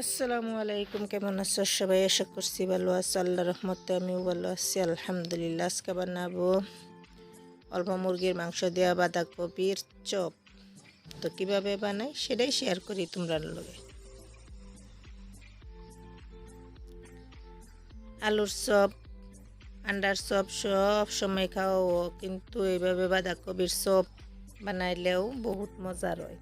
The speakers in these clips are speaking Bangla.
আসসালামু আলাইকুম, কেমন আছো সবাই? আশা করছি ভালো আছো। আল্লাহর রহমতে আমিও ভালো আছি, আলহামদুলিল্লাহ। আজকে বানাবো অল্প মুরগির মাংস দেওয়া বাঁধাকপির চপ। তো কিভাবে বানাই সেটাই শেয়ার করি তোমরা লগে। আলুর চপ, আন্ডার চপ সব সময় খাও, কিন্তু এইভাবে বাঁধাকপির চপ বানাইলেও বহুত মজার হয়।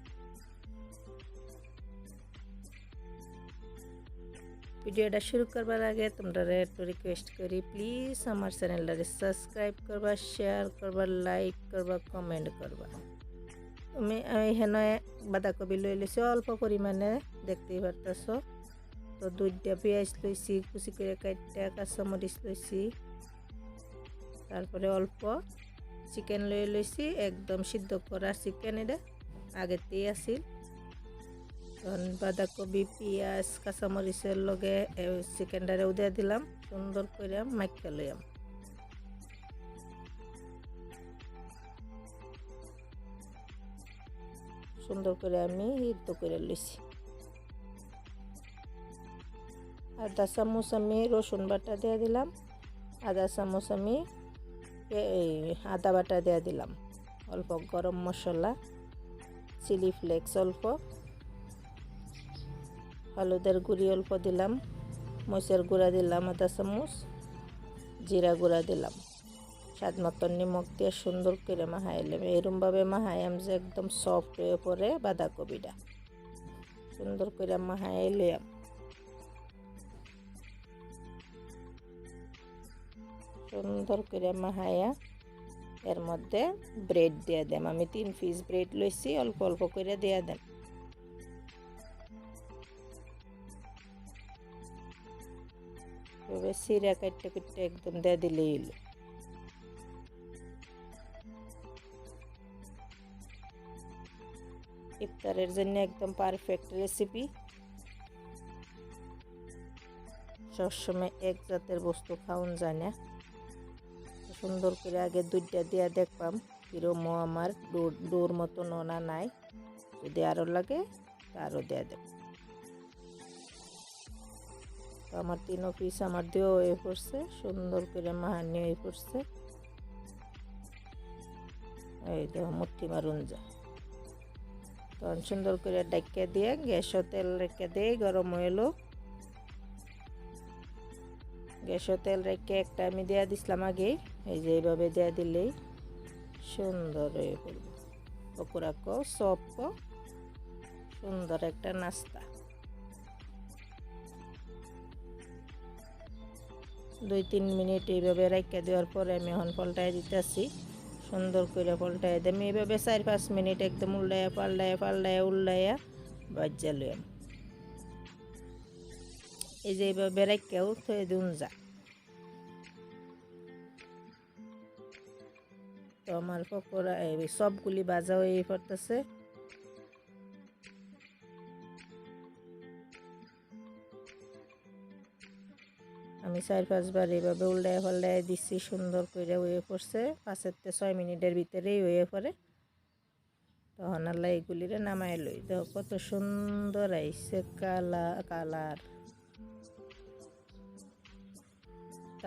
ভিডিওটা শুরু করবার আগে তোমরা একটু রিকোয়েস্ট করি, প্লিজ আমার চ্যানেলটারে সাবস্ক্রাইব করবা, শেয়ার করবা, লাইক করবা, কমেন্ট করবা। আমি এখানে বাঁধাকপি লই লইছি অল্প পরিমাণে, দেখতেই পারতেছ। তো 2টা পেঁয়াজ লইছি কুচি করে কাটটা, কাঁচামরিচ লইছি, তারপরে অল্প চিকেন লইছি, একদম সিদ্ধ করা চিকেন। এটা আগেতেই আছিল। তখন বাঁধাকপি, পেঁয়াজ, কাঁচামরিচের লগে চিকেনটারেও দিয়ে দিলাম, সুন্দর করে মাখিয়ে লইয়াম। সুন্দর করে আমি সিদ্ধ করে লইছি। আধা চামচ আমি রসুন বাটা দিয়ে দিলাম, আধা চামচ আমি আদা বাটা দিয়ে দিলাম, অল্প গরম মশলা, চিলি ফ্লেক্স অল্প, হলুদের গুঁড়ি অল্প দিলাম, মরিচের গুঁড়া দিলাম আধা চামচ, জিরা গুঁড়া দিলাম, স্বাদ মতন নিমখ দিয়ে সুন্দর করে মাখাইলাম। এরমভাবে মাখাইলাম যে একদম সফট হয়ে পড়ে বাঁধাকপিটা। সুন্দর করে মাখাইলাম। সুন্দর করে মাখাইয়া এর মধ্যে ব্রেড দিয়ে দেম। আমি 3 পিস ব্রেড লইছি, অল্প অল্প করে দিয়ে দেন। এভাবে সিরা কাটতে কাটতে একদম দিয়ে দিলেই হলো। ইফতারের জন্য একদম পারফেক্ট রেসিপি। সবসময় এক জাতের বস্তু খাওয়ান যায় না। সুন্দর করে আগে 2টা দিয়ে দেখলাম কিরমও আমার ডোর মতো নোনা নাই, যদি আরও লাগে আরও দিয়ে দেব। তো আমার 3 পিস আমার দিয়েও হয়ে পড়ছে, সুন্দর করে মাহানি হয়ে পড়ছে। এই দেখো মুঠি মারুন যা। তখন সুন্দর করে ডাইকে দিয়ে গ্যাসও তেল রেখে দিয়ে গরম হইলো। গ্যাসও তেল রেখে একটা আমি দিয়ে দিছিলাম আগেই। এই যে এইভাবে দিয়ে দিলেই সুন্দর হয়ে পড়বে। পকোড়া কো চপ কো সুন্দর একটা নাস্তা। 2-3 মিনিট এইভাবে রেখে দেওয়ার পরে আমি এখন পাল্টাই দিতেছি। সুন্দর করে পাল্টাই দিই আমি এইভাবে 4-5 মিনিট একদম উল্টাইয়া উল্টাইয়া বাজ্যা লইয়াম। এই যে এইভাবে রেখেও থয়ে দিন যা। তো আমার পকোড়া সবগুলি ভাজা হয়ে পড়তেছে। আমি 4-5 বার এইভাবে উল্টাইয়া পাল্টাইয়া দিচ্ছি, সুন্দর করে হয়ে পড়ছে। 5-6 মিনিটের ভিতরেই হয়ে পড়ে। তখন আল্লাহ এগুলিরে নামাই লই। দেখো কত সুন্দর আইছে কালার।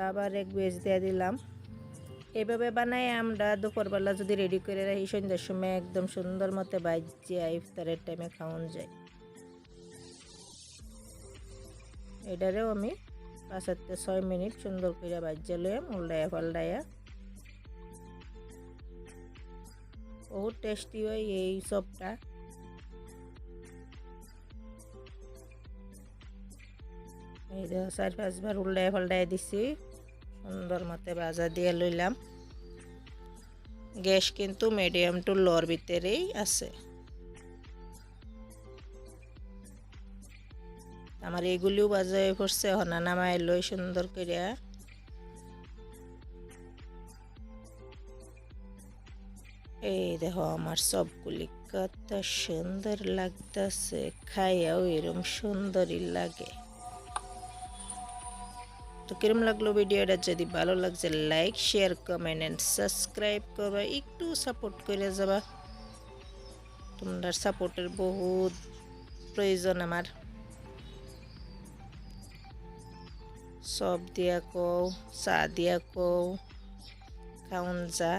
আবার এক বেজ দিয়ে দিলাম। এইভাবে বানাই আমরা দুপুরবেলা যদি রেডি করে রাখি, সন্ধ্যার সময় একদম সুন্দর মতো বাজিয়ে ইফতারের টাইমে খাওয়ান যায়। এটারেও আমি 5-6 মিনিট সুন্দর করে বাজিয়ে লইম, উল্টাইয়া পাল্টাইয়া। বহুত টেস্টি হয় এই চপটা। এই যে 4-5 বার উল্টাইয়া পাল্টাইয়া দিছি, সুন্দর মতো ভাজা দিয়ে লইলাম। গ্যাস কিন্তু মিডিয়াম টু লোর ভিতরেই আছে। আমার এগুলিও ভাজা হয়ে পড়ছে, হনা নামাই লই সুন্দর করে। এই দেখো আমার সবগুলি কত সুন্দর লাগতেছে, খাইয়াও এরম সুন্দরই লাগে। তো কিরম লাগলো ভিডিওটা? যদি ভালো লাগছে like, share, comment and subscribe করবা, একটু সাপোর্ট করে যাবা। তোমার সাপোর্টের বহুত প্রয়োজন আমার সব দিয়া কও চা দিয়া কও খাউন যা